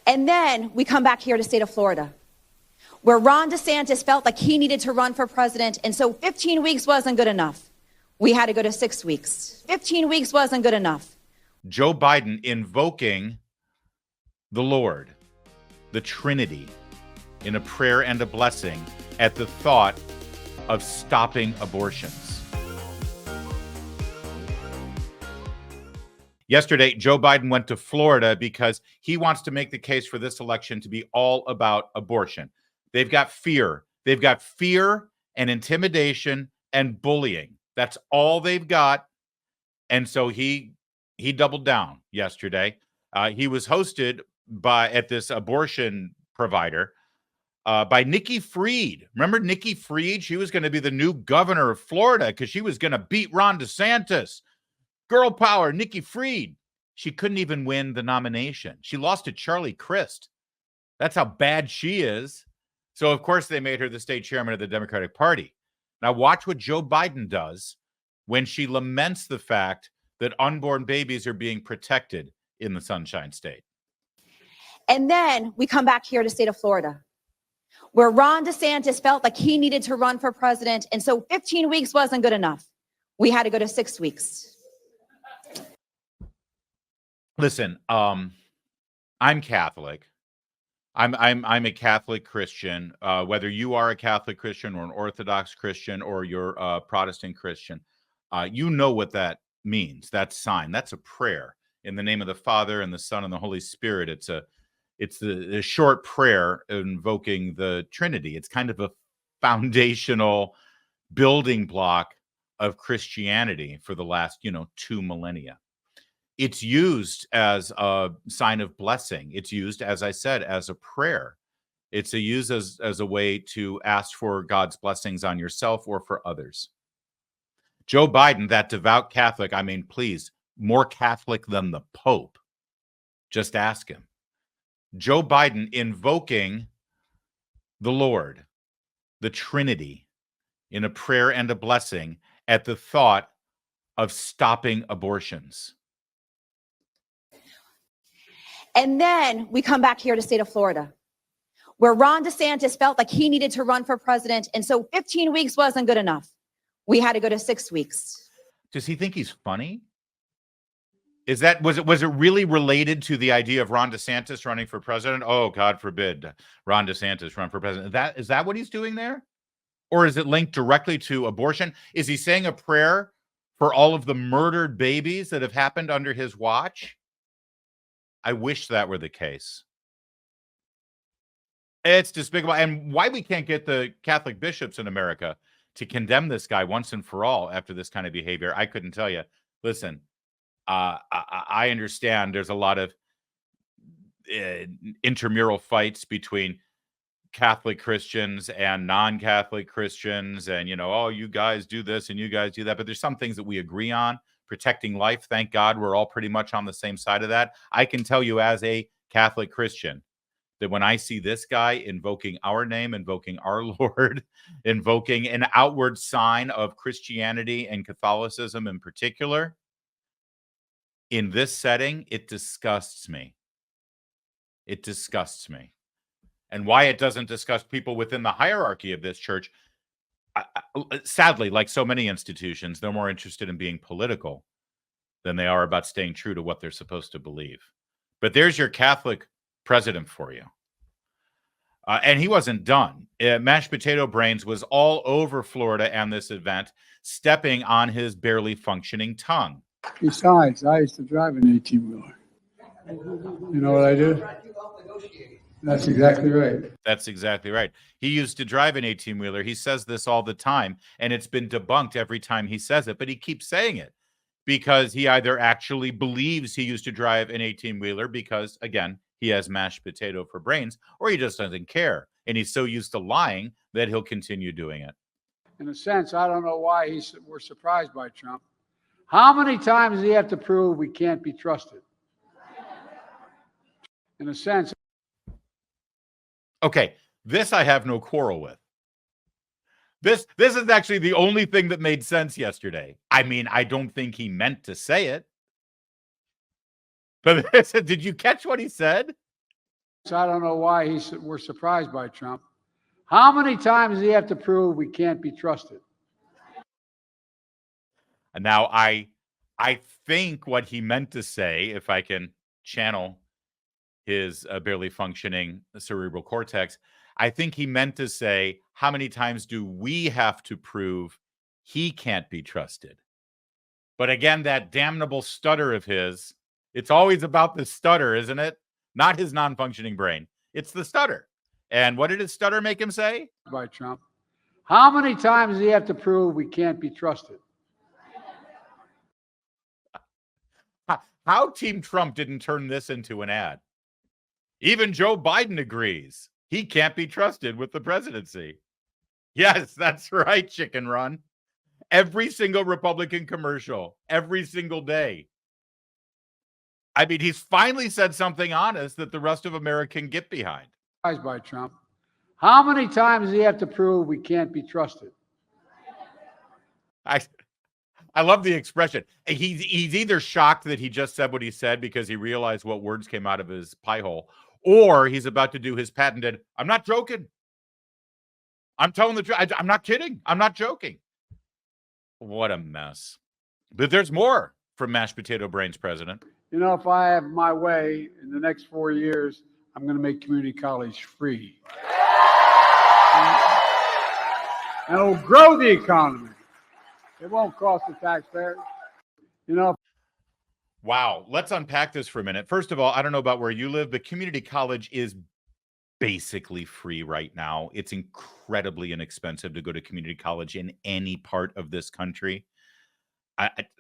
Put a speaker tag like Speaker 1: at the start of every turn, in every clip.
Speaker 1: And then we come back here to the state of Florida, where Ron DeSantis felt like he needed to run for president, and so 15 weeks wasn't good enough. We had to go to 6 weeks. 15 weeks wasn't good enough.
Speaker 2: Joe Biden invoking the Lord, the Trinity, in a prayer and a blessing at the thought of stopping abortions. Yesterday, Joe Biden went to Florida because he wants to make the case for this election to be all about abortion. They've got fear. They've got fear and intimidation and bullying. That's all they've got. And so he doubled down yesterday. He was hosted at this abortion provider by Nikki Fried. Remember Nikki Fried? She was going to be the new governor of Florida because she was going to beat Ron DeSantis. Girl power, Nikki Fried. She couldn't even win the nomination. She lost to Charlie Crist. That's how bad she is. So, of course, they made her the state chairman of the Democratic Party. Now, watch what Joe Biden does when she laments the fact that unborn babies are being protected in the Sunshine State.
Speaker 1: And then we come back here to the state of Florida, where Ron DeSantis felt like he needed to run for president, and so 15 weeks wasn't good enough. We had to go to 6 weeks.
Speaker 2: Listen, I'm Catholic. I'm a Catholic Christian. Whether you are a Catholic Christian or an Orthodox Christian or you're a Protestant Christian, you know what that means. That sign. That's a prayer in the name of the Father and the Son and the Holy Spirit. It's the short prayer invoking the Trinity. It's kind of a foundational building block of Christianity for the last, 2 millennia. It's used as a sign of blessing. It's used, as I said, as a prayer. It's used as a way to ask for God's blessings on yourself or for others. Joe Biden, that devout Catholic, please, more Catholic than the Pope. Just ask him. Joe Biden invoking the Lord, the Trinity, in a prayer and a blessing at the thought of stopping abortions.
Speaker 1: And then we come back here to the state of Florida, where Ron DeSantis felt like he needed to run for president, and so 15 weeks wasn't good enough. We had to go to 6 weeks.
Speaker 2: Does he think he's funny? Was it really related to the idea of Ron DeSantis running for president? Oh, God forbid Ron DeSantis run for president. Is that what he's doing there? Or is it linked directly to abortion? Is he saying a prayer for all of the murdered babies that have happened under his watch? I wish that were the case. It's despicable. And why we can't get the Catholic bishops in America to condemn this guy once and for all after this kind of behavior, I couldn't tell you. Listen, I understand there's a lot of intramural fights between Catholic Christians and non-Catholic Christians. And, you guys do this and you guys do that. But there's some things that we agree on. Protecting life, thank God we're all pretty much on the same side of that. I can tell you as a Catholic Christian that when I see this guy invoking our name, invoking our Lord, invoking an outward sign of Christianity and Catholicism in particular, in this setting, it disgusts me. It disgusts me. And why it doesn't disgust people within the hierarchy of this church, sadly, like so many institutions, they're more interested in being political than they are about staying true to what they're supposed to believe. But there's your Catholic president for you. And he wasn't done. Mashed Potato Brains was all over Florida and this event, stepping on his barely functioning tongue.
Speaker 3: Besides, I used to drive an 18-wheeler. You know what I do? That's exactly right.
Speaker 2: That's exactly right. He used to drive an 18-wheeler. He says this all the time, and it's been debunked every time he says it, but he keeps saying it because he either actually believes he used to drive an 18-wheeler because, again, he has mashed potato for brains, or he just doesn't care, and he's so used to lying that he'll continue doing it.
Speaker 3: In a sense, I don't know why we're surprised by Trump. How many times does he have to prove we can't be trusted? In a sense.
Speaker 2: Okay, this I have no quarrel with. This is actually the only thing that made sense yesterday. I don't think he meant to say it. But did you catch what he said?
Speaker 3: So I don't know why we're surprised by Trump. How many times does he have to prove we can't be trusted?
Speaker 2: And now I think what he meant to say, if I can channel his barely functioning cerebral cortex, I think he meant to say, how many times do we have to prove he can't be trusted? But again, that damnable stutter of his, it's always about the stutter, isn't it? Not his non-functioning brain. It's the stutter. And what did his stutter make him say?
Speaker 3: By Trump. How many times does he have to prove we can't be trusted?
Speaker 2: How Team Trump didn't turn this into an ad. Even Joe Biden agrees he can't be trusted with the presidency. Yes, that's right, Chicken Run. Every single Republican commercial, every single day. I mean, he's finally said something honest that the rest of America can get behind.
Speaker 3: By Trump. How many times does he have to prove we can't be trusted?
Speaker 2: I love the expression. He's either shocked that he just said what he said because he realized what words came out of his pie hole, or he's about to do his patented, I'm not joking. I'm telling the truth. I'm not kidding. I'm not joking. What a mess. But there's more from Mashed Potato Brains president.
Speaker 3: You know, if I have my way in the next 4 years, I'm going to make community college free. And it'll grow the economy. It won't cost the taxpayers. You know.
Speaker 2: Wow. Let's unpack this for a minute. First of all, I don't know about where you live, but community college is basically free right now. It's incredibly inexpensive to go to community college in any part of this country.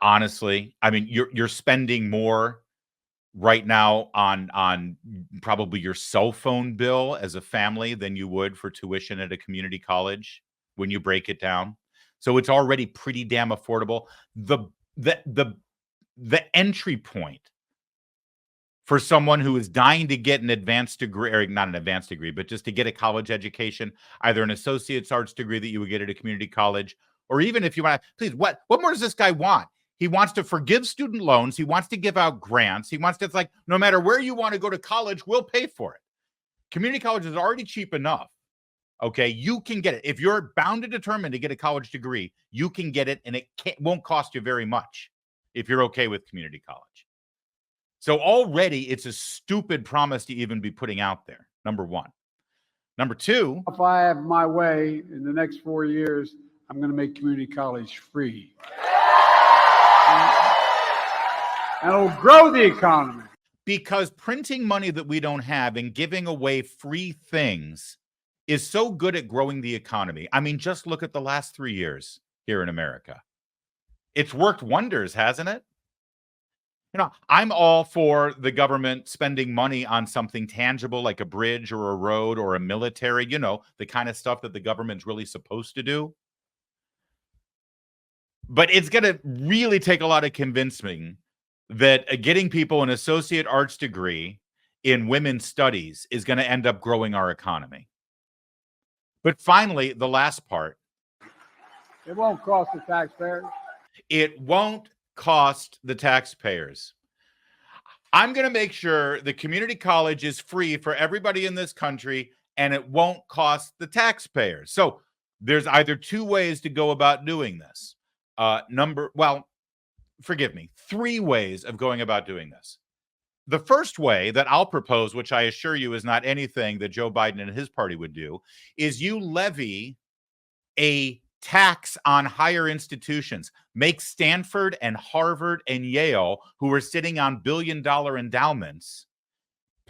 Speaker 2: Honestly, I mean, you're spending more right now on probably your cell phone bill as a family than you would for tuition at a community college when you break it down. So it's already pretty damn affordable. The entry point for someone who is dying to get an advanced degree, or not an advanced degree, but just to get a college education, either an associate's arts degree that you would get at a community college, or even if you want to, please, what more does this guy want? He wants to forgive student loans. He wants to give out grants. He wants to, it's like, no matter where you want to go to college, we'll pay for it. Community college is already cheap enough. Okay, you can get it. If you're bound and determined to get a college degree, you can get it, and it won't cost you very much if you're okay with community college. So already it's a stupid promise to even be putting out there, number one. Number two.
Speaker 3: If I have my way in the next 4 years, I'm going to make community college free. And it'll grow the economy.
Speaker 2: Because printing money that we don't have and giving away free things is so good at growing the economy. I mean, just look at the last 3 years here in America. It's worked wonders, hasn't it? You know, I'm all for the government spending money on something tangible like a bridge or a road or a military, you know, the kind of stuff that the government's really supposed to do. But it's going to really take a lot of convincing that getting people an associate arts degree in women's studies is going to end up growing our economy. But finally, the last part.
Speaker 3: It won't cost the taxpayers.
Speaker 2: It won't cost the taxpayers. I'm going to make sure the community college is free for everybody in this country, and it won't cost the taxpayers. So there's either two ways to go about doing this. Forgive me, 3 ways of going about doing this. The first way that I'll propose, which I assure you is not anything that Joe Biden and his party would do, is you levy a tax on higher institutions. Make Stanford and Harvard and Yale, who are sitting on billion-dollar endowments,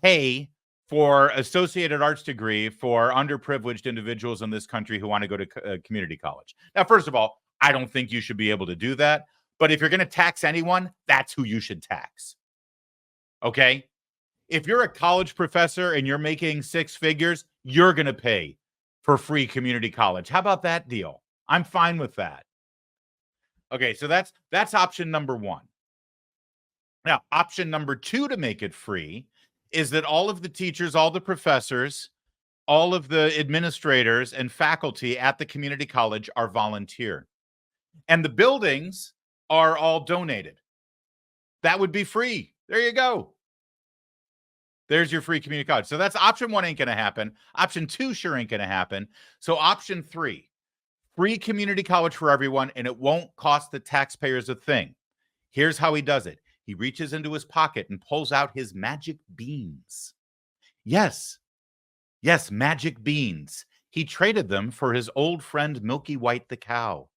Speaker 2: pay for associated arts degree for underprivileged individuals in this country who want to go to community college. Now, first of all, I don't think you should be able to do that. But if you're going to tax anyone, that's who you should tax. Okay? If you're a college professor and you're making 6 figures, you're going to pay for free community college. How about that deal? I'm fine with that. Okay, so that's option number 1. Now, option number 2 to make it free is that all of the teachers, all the professors, all of the administrators and faculty at the community college are volunteer. And the buildings are all donated. That would be free. There you go. There's your free community college. So that's option 1 ain't going to happen. Option 2 sure ain't going to happen. So option 3, free community college for everyone, and it won't cost the taxpayers a thing. Here's how he does it. He reaches into his pocket and pulls out his magic beans. Yes, magic beans. He traded them for his old friend Milky White the cow.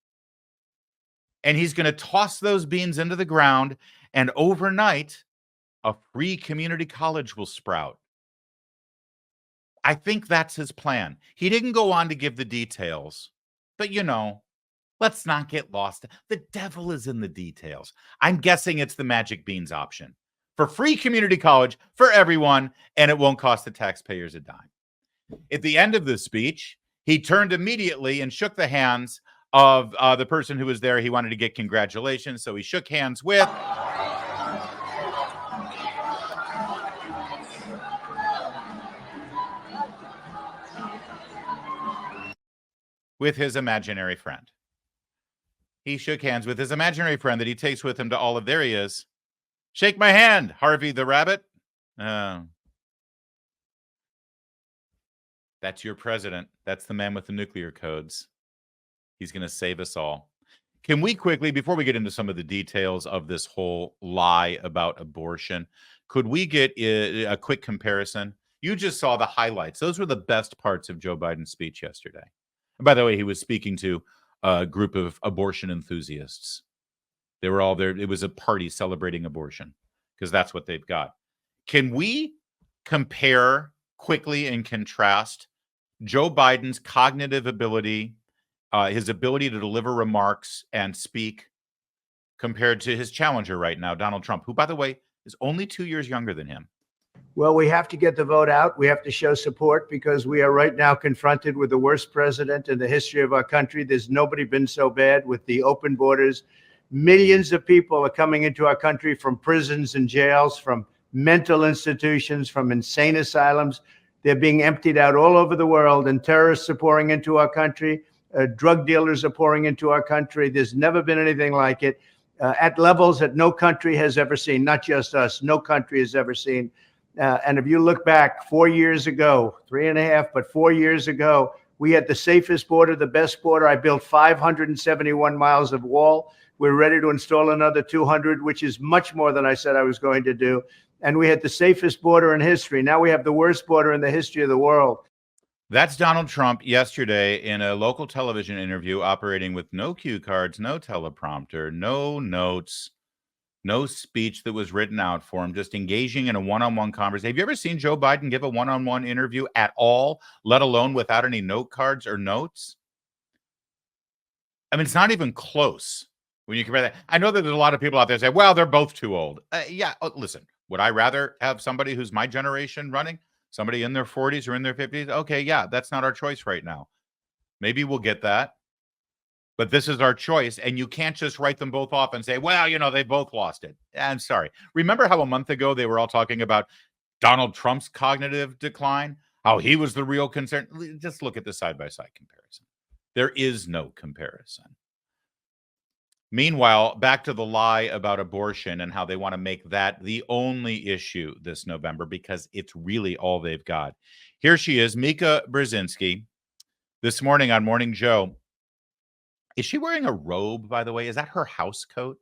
Speaker 2: And he's going to toss those beans into the ground, and overnight, a free community college will sprout. I think that's his plan. He didn't go on to give the details, but let's not get lost. The devil is in the details. I'm guessing it's the magic beans option for free community college for everyone, and it won't cost the taxpayers a dime. At the end of the speech, he turned immediately and shook the hands of the person who was there. He wanted to get congratulations, so he shook hands with his imaginary friend. He shook hands with his imaginary friend that he takes with him to all of. There he is. Shake my hand, Harvey the Rabbit. That's your president. That's the man with the nuclear codes. He's going to save us all. Can we quickly, before we get into some of the details of this whole lie about abortion, could we get a quick comparison? You just saw the highlights. Those were the best parts of Joe Biden's speech yesterday. And by the way, he was speaking to a group of abortion enthusiasts. They were all there. It was a party celebrating abortion because that's what they've got. Can we compare quickly and contrast Joe Biden's cognitive ability, his ability to deliver remarks and speak, compared to his challenger right now, Donald Trump, who, by the way, is only 2 years younger than him?
Speaker 4: Well, we have to get the vote out. We have to show support because we are right now confronted with the worst president in the history of our country. There's nobody been so bad with the open borders. Millions of people are coming into our country from prisons and jails, from mental institutions, from insane asylums. They're being emptied out all over the world, and terrorists are pouring into our country. Drug dealers are pouring into our country. There's never been anything like it at levels that no country has ever seen, not just us. No country has ever seen. And if you look back 4 years ago, 3.5, but 4 years ago, we had the safest border, the best border. I built 571 miles of wall. We're ready to install another 200, which is much more than I said I was going to do. And we had the safest border in history. Now we have the worst border in the history of the world.
Speaker 2: That's Donald Trump yesterday in a local television interview, operating with no cue cards, no teleprompter, no notes, no speech that was written out for him, just engaging in a one-on-one conversation. Have you ever seen Joe Biden give a one-on-one interview at all, let alone without any note cards or notes? I mean, it's not even close when you compare that. I know that there's a lot of people out there say, well, they're both too old. Listen, would I rather have somebody who's my generation running? Somebody in their 40s or in their 50s? Okay, yeah, that's not our choice right now. Maybe we'll get that. But this is our choice, and you can't just write them both off and say, well, they both lost it. I'm sorry. Remember how a month ago they were all talking about Donald Trump's cognitive decline, how he was the real concern? Just look at the side-by-side comparison. There is no comparison. Meanwhile, back to the lie about abortion and how they want to make that the only issue this November because it's really all they've got. Here she is, Mika Brzezinski, this morning on Morning Joe. Is she wearing a robe, by the way? Is that her house coat?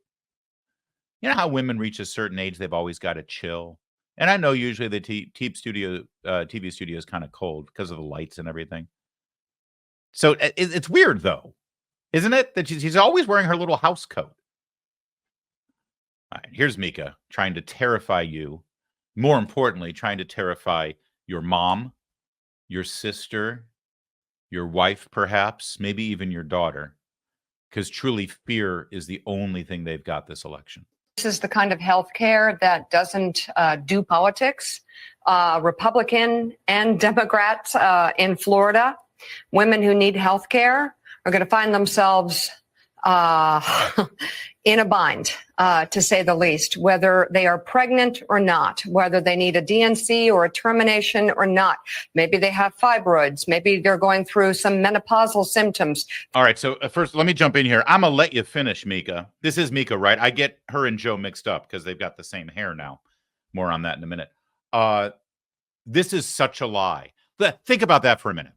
Speaker 2: You know how women reach a certain age, they've always got to chill. And I know usually the TV studio is kind of cold because of the lights and everything. So it's weird, though, isn't it? That she's always wearing her little house coat. All right, here's Mika trying to terrify you. More importantly, trying to terrify your mom, your sister, your wife, perhaps, maybe even your daughter. Because truly, fear is the only thing they've got this election.
Speaker 5: This is the kind of health care that doesn't do politics. Republican and Democrats in Florida, women who need health care are going to find themselves in a bind, to say the least, whether they are pregnant or not, whether they need a DNC or a termination or not. Maybe they have fibroids. Maybe they're going through some menopausal symptoms.
Speaker 2: All right. So first, let me jump in here. I'm going to let you finish, Mika. This is Mika, right? I get her and Joe mixed up because they've got the same hair now. More on that in a minute. This is such a lie. Think about that for a minute.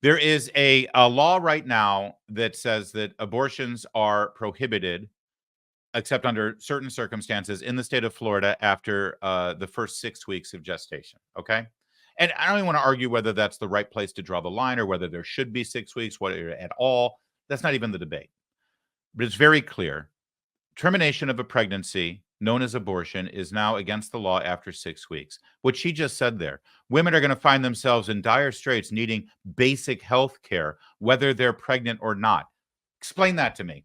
Speaker 2: There is a law right now that says that abortions are prohibited except under certain circumstances in the state of Florida after the first 6 weeks of gestation. Okay. And I don't even want to argue whether that's the right place to draw the line or whether there should be 6 weeks, whether at all. That's not even the debate. But it's very clear. Termination of a pregnancy, known as abortion, is now against the law after 6 weeks. What she just said there, women are going to find themselves in dire straits needing basic health care, whether they're pregnant or not. Explain that to me.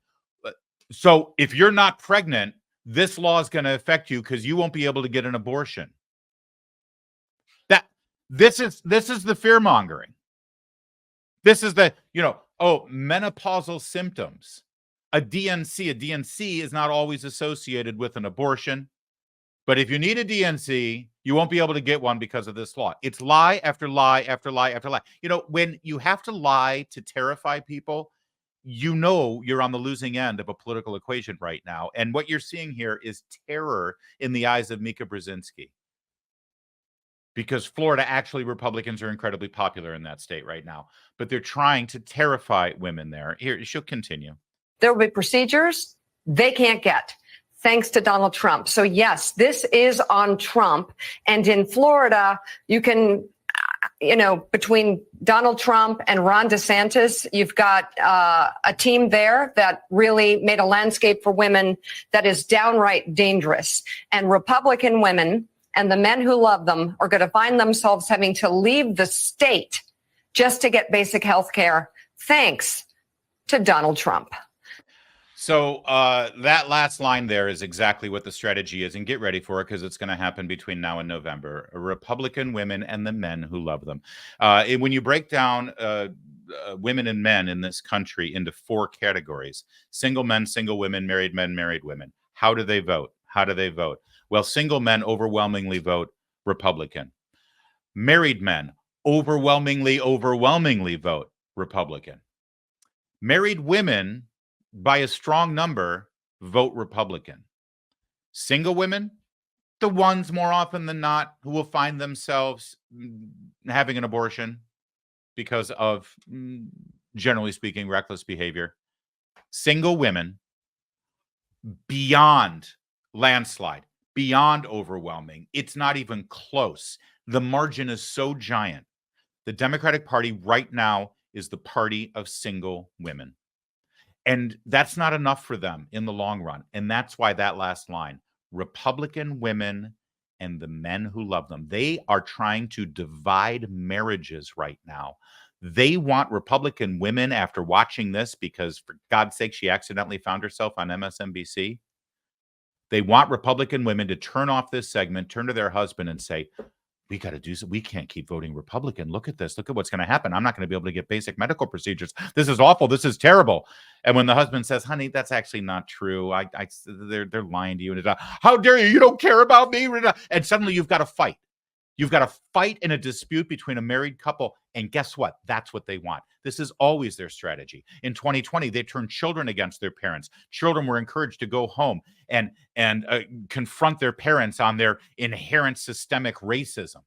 Speaker 2: So if you're not pregnant, this law is going to affect you because you won't be able to get an abortion. This is the fear mongering. This is the, menopausal symptoms. A DNC is not always associated with an abortion. But if you need a DNC, you won't be able to get one because of this law. It's lie after lie after lie after lie. When you have to lie to terrify people, you're on the losing end of a political equation right now. And what you're seeing here is terror in the eyes of Mika Brzezinski. Because Florida, actually, Republicans are incredibly popular in that state right now. But they're trying to terrify women there. Here, she'll continue.
Speaker 5: There will be procedures they can't get thanks to Donald Trump. So, yes, this is on Trump. And in Florida, you can, between Donald Trump and Ron DeSantis, you've got a team there that really made a landscape for women that is downright dangerous. And Republican women and the men who love them are going to find themselves having to leave the state just to get basic health care, thanks to Donald Trump.
Speaker 2: So that last line there is exactly what the strategy is, and get ready for it because it's going to happen between now and November. Republican women and the men who love them. When you break down women and men in this country into 4 categories: single men, single women, married men, married women. How do they vote? Well, single men overwhelmingly vote Republican. Married men overwhelmingly vote Republican. Married women, by a strong number, vote Republican. Single women, the ones more often than not who will find themselves having an abortion because of, generally speaking, reckless behavior. Single women, beyond landslide, beyond overwhelming. It's not even close. The margin is so giant. The Democratic Party right now is the party of single women. And that's not enough for them in the long run. And that's why that last line, Republican women and the men who love them, they are trying to divide marriages right now. They want Republican women, after watching this, because for God's sake, she accidentally found herself on MSNBC. They want Republican women to turn off this segment, turn to their husband and say, we got to do something. We can't keep voting Republican. Look at this. Look at what's going to happen. I'm not going to be able to get basic medical procedures. This is awful. This is terrible. And when the husband says, honey, that's actually not true. They're lying to you. And how dare you? You don't care about me. And suddenly you've got to fight. You've got to fight in a dispute between a married couple. And guess what? That's what they want. This is always their strategy. In 2020, they turned children against their parents. Children were encouraged to go home and confront their parents on their inherent systemic racism,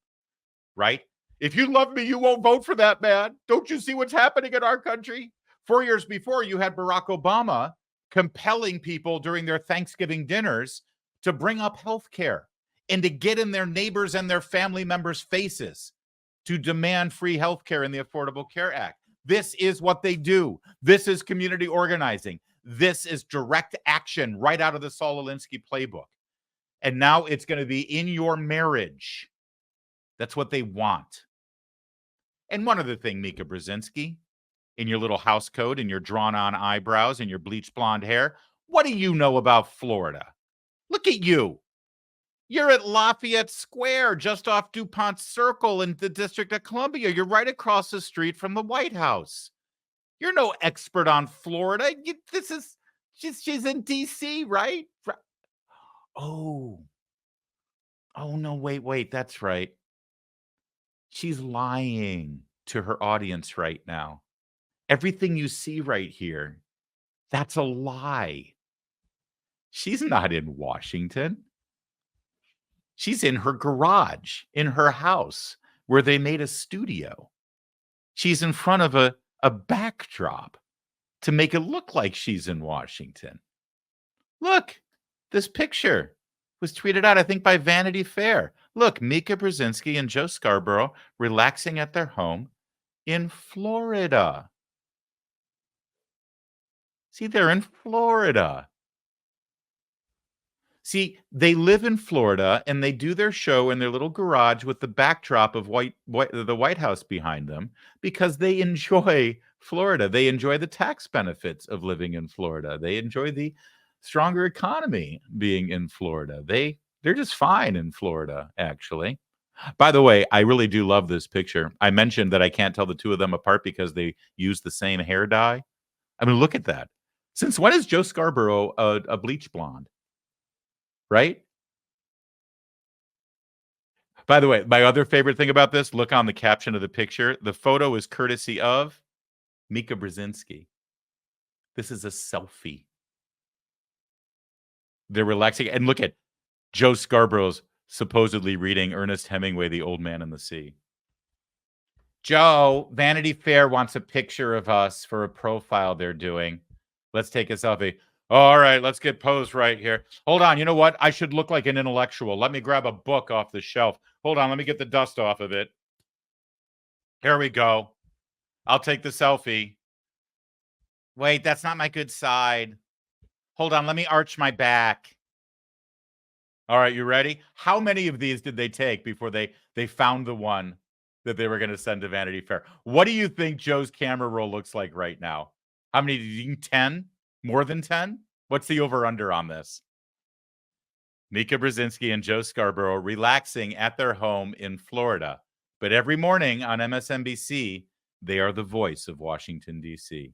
Speaker 2: right? If you love me, you won't vote for that man. Don't you see what's happening in our country? 4 years before, you had Barack Obama compelling people during their Thanksgiving dinners to bring up health care and to get in their neighbors and their family members' faces to demand free health care in the Affordable Care Act. This is what they do. This is community organizing. This is direct action right out of the Saul Alinsky playbook. And now it's going to be in your marriage. That's what they want. And one other thing, Mika Brzezinski, in your little house coat and your drawn-on eyebrows and your bleached blonde hair, what do you know about Florida? Look at you. You're at Lafayette Square, just off DuPont Circle in the District of Columbia. You're right across the street from the White House. You're no expert on Florida. She's in D.C., right? Oh, no, wait, that's right. She's lying to her audience right now. Everything you see right here, that's a lie. She's not in Washington. She's in her garage, in her house, where they made a studio. She's in front of a backdrop to make it look like she's in Washington. Look, this picture was tweeted out, I think, by Vanity Fair. Look, Mika Brzezinski and Joe Scarborough relaxing at their home in Florida. See, they're in Florida. See, they live in Florida and they do their show in their little garage with the backdrop of the White House behind them because they enjoy Florida. They enjoy the tax benefits of living in Florida. They enjoy the stronger economy being in Florida. They're just fine in Florida, actually. By the way, I really do love this picture. I mentioned that I can't tell the two of them apart because they use the same hair dye. I mean, look at that. Since when is Joe Scarborough a bleach blonde? Right? By the way, my other favorite thing about this, look on the caption of the picture. The photo is courtesy of Mika Brzezinski. This is a selfie. They're relaxing. And look at Joe Scarborough's supposedly reading Ernest Hemingway, The Old Man and the Sea. Joe, Vanity Fair wants a picture of us for a profile they're doing. Let's take a selfie. All right, let's get posed right here. Hold on. You know what? I should look like an intellectual. Let me grab a book off the shelf. Hold on. Let me get the dust off of it. Here we go. I'll take the selfie. Wait, that's not my good side. Hold on. Let me arch my back. All right, you ready? How many of these did they take before they found the one that they were going to send to Vanity Fair? What do you think Joe's camera roll looks like right now? How many did you think? 10? More than 10? What's the over-under on this? Mika Brzezinski and Joe Scarborough relaxing at their home in Florida. But every morning on MSNBC, they are the voice of Washington, D.C.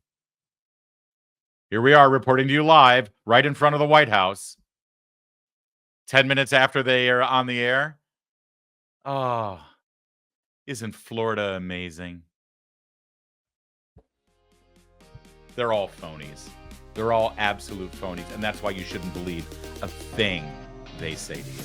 Speaker 2: Here we are reporting to you live right in front of the White House. 10 minutes after they are on the air. Oh, isn't Florida amazing? They're all phonies. They're all absolute phonies. And that's why you shouldn't believe a thing they say to you.